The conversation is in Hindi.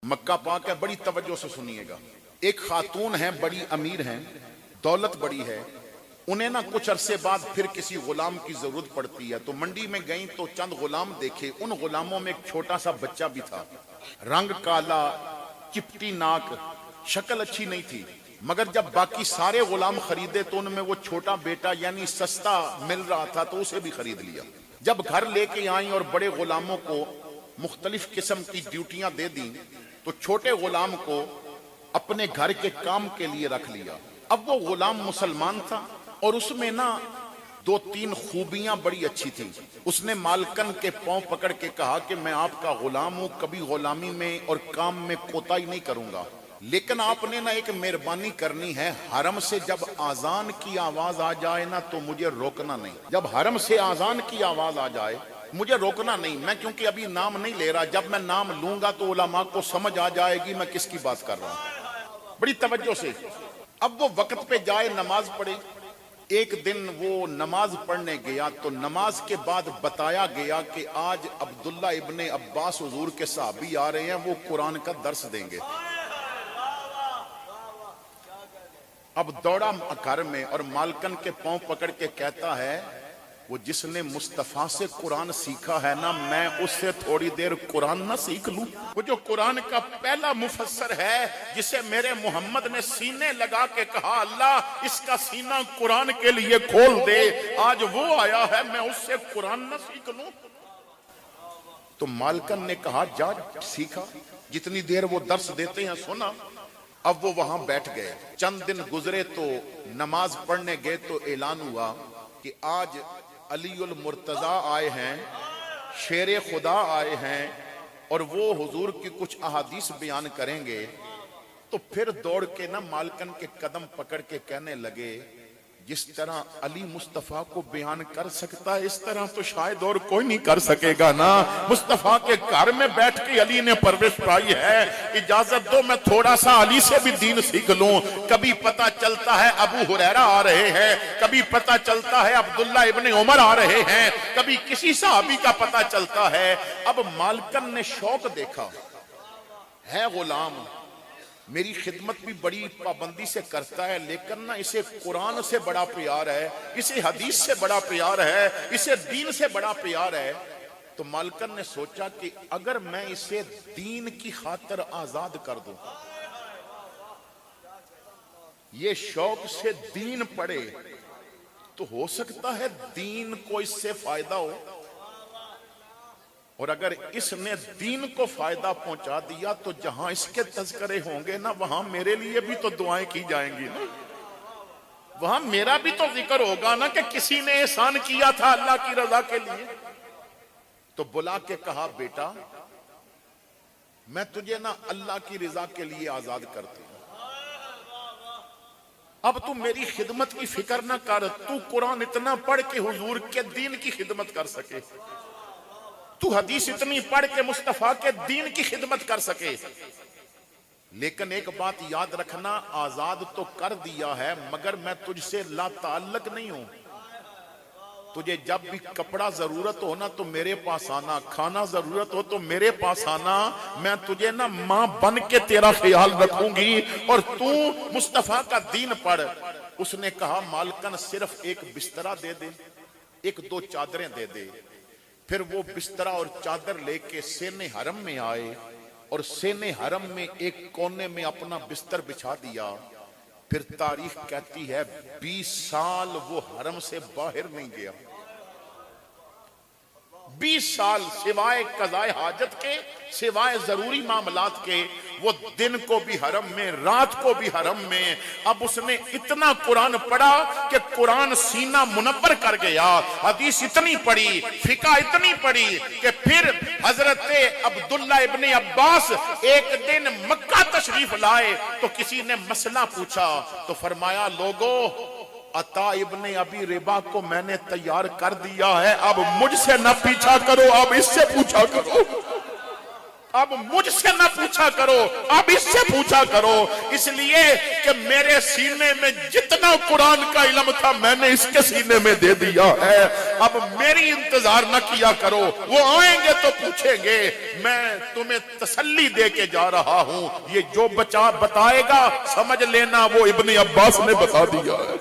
मक्का पाक है, बड़ी तवज्जो से सुनिएगा। एक खातून है, बड़ी अमीर हैं, दौलत बड़ी है, उन्हें ना कुछ अरसे बाद फिर किसी गुलाम की जरूरत पड़ती है। तो मंडी में गई तो चंद गुलाम देखे, उन गुलामों में एक छोटा सा बच्चा भी था, रंग काला, चिपटी नाक, शक्ल अच्छी नहीं थी, मगर जब बाकी सारे गुलाम खरीदे तो उनमें वो छोटा बेटा यानी सस्ता मिल रहा था तो उसे भी खरीद लिया। जब घर लेके आई और बड़े गुलामों को मुख्तलिफ किस्म की ड्यूटियां दे दी तो छोटे गुलाम को अपने घर के काम के लिए रख लिया। अब वो गुलाम मुसलमान था और उसमें ना 2-3 खूबियां बड़ी अच्छी थी। उसने मालकन के पांव पकड़ के कहा कि मैं आपका गुलाम हूं, कभी गुलामी में और काम में कोताही नहीं करूंगा, लेकिन आपने ना एक मेहरबानी करनी है, हरम से जब आजान की आवाज आ जाए ना तो मुझे रोकना नहीं। जब हरम से आजान की आवाज आ जाए मुझे रोकना नहीं, मैं क्योंकि अभी नाम नहीं ले रहा, जब मैं नाम लूंगा तो उलमा को समझ आ जाएगी मैं किसकी बात कर रहा हूं। बड़ी तवज्जो से अब वो वक्त पे जाए, नमाज पढ़े। एक दिन वो नमाज पढ़ने गया तो नमाज के बाद बताया गया कि आज अब्दुल्ला इब्ने अब्बास हुजूर के सहाबी आ रहे हैं, वो कुरान का दर्स देंगे। अब दौड़ा घर में और मालकन के पांव पकड़ के कहता है, वो जिसने मुस्तफा से कुरान सीखा है ना, मैं उससे थोड़ी देर कुरान ना सीख लूं? वो जो कुरान का पहला मुफस्सर है जिसे मेरे मोहम्मद ने सीने लगा के कहा अल्लाह इसका सीना कुरान के लिए खोल दे, आज वो आया है, मैं उससे कुरान ना सीख लूं? तो मालकन ने कहा जा सीखा, जितनी देर वो दर्स देते हैं सुना। अब वो वहां बैठ गए। चंद दिन गुजरे तो नमाज पढ़ने गए तो ऐलान हुआ कि आज अलीउल मुर्तजा आए हैं, शेर खुदा आए हैं और वो हुजूर की कुछ अहादीस बयान करेंगे। तो फिर दौड़ के ना मालकन के कदम पकड़ के कहने लगे, जिस तरह अली मुस्तफा को बयान कर सकता है इस तरह तो शायद और कोई नहीं कर सकेगा ना। मुस्तफा के घर में बैठ के अली ने परवरिश पाई है, इजाजत दो मैं थोड़ा सा अली से भी दीन सीख लूं। कभी पता चलता है अबू हुरैरा आ रहे हैं, कभी पता चलता है अब्दुल्ला इब्ने उमर आ रहे हैं, कभी किसी सहाबी का पता चलता है। अब मालकन ने शौक देखा, है गुलाम, मेरी खिदमत भी बड़ी पाबंदी से करता है, लेकिन ना इसे कुरान से बड़ा प्यार है, इसे हदीस से बड़ा प्यार है, इसे दीन से बड़ा प्यार है। तो मालकन ने सोचा कि अगर मैं इसे दीन की खातिर आजाद कर दूं, ये शौक से दीन पढ़े, तो हो सकता है दीन को इससे फायदा हो, और अगर इसने दीन को फायदा पहुंचा दिया तो जहां इसके तज़किरे होंगे ना वहां मेरे लिए भी तो दुआएं की जाएंगी ना, वहां मेरा भी तो जिक्र होगा ना कि किसी ने एहसान किया था अल्लाह की रजा के लिए। तो बुला के कहा, बेटा मैं तुझे ना अल्लाह की रजा के लिए आजाद करती हूं, अब तू मेरी खिदमत की फिक्र ना कर, तू कुरान इतना पढ़ के हुजूर के दीन की खिदमत कर सके, तू हदीस इतनी पढ़ के मुस्तफा के दीन की खिदमत कर सके। लेकिन एक बात याद रखना, आजाद तो कर दिया है मगर मैं तुझसे ला ताल्लुक नहीं हूं। तुझे जब भी कपड़ा जरूरत हो ना तो मेरे पास आना, खाना जरूरत हो तो मेरे पास आना, मैं तुझे ना मां बन के तेरा ख्याल रखूंगी और तू मुस्तफा का दीन पढ़। उसने कहा, मालकन सिर्फ एक बिस्तरा दे दे, 1-2 चादरें दे दे। फिर वो बिस्तरा और चादर लेके सेने हरम में आए और सेने हरम में एक कोने में अपना बिस्तर बिछा दिया। फिर तारीख कहती है 20 साल वो हरम से बाहर नहीं गया, 20 साल सिवाय कज़ाए हाजत के, सिवाय जरूरी मामलात के, वो दिन को भी हरम में, रात को भी हरम में। अब उसने इतना कुरान पढ़ा कि कुरान सीना मुनव्वर कर गया, हदीस इतनी पढ़ी, फिका इतनी पढ़ी कि फिर हजरत अब्दुल्ला इब्ने अब्बास एक दिन मक्का तशरीफ लाए तो किसी ने मसला पूछा तो फरमाया, लोगों अता इब्ने अबी रिबा को मैंने तैयार कर दिया है, अब मुझसे न पीछा करो, अब इससे पूछा करो। अब मुझसे ना पूछा करो, अब इससे पूछा करो, इसलिए कि मेरे सीने में जितना कुरान का इल्म था मैंने इसके सीने में दे दिया है। अब मेरी इंतजार न किया करो, वो आएंगे तो पूछेंगे। मैं तुम्हें तसल्ली दे के जा रहा हूं, ये जो बचा बताएगा समझ लेना वो इब्ने अब्बास ने बता दिया है।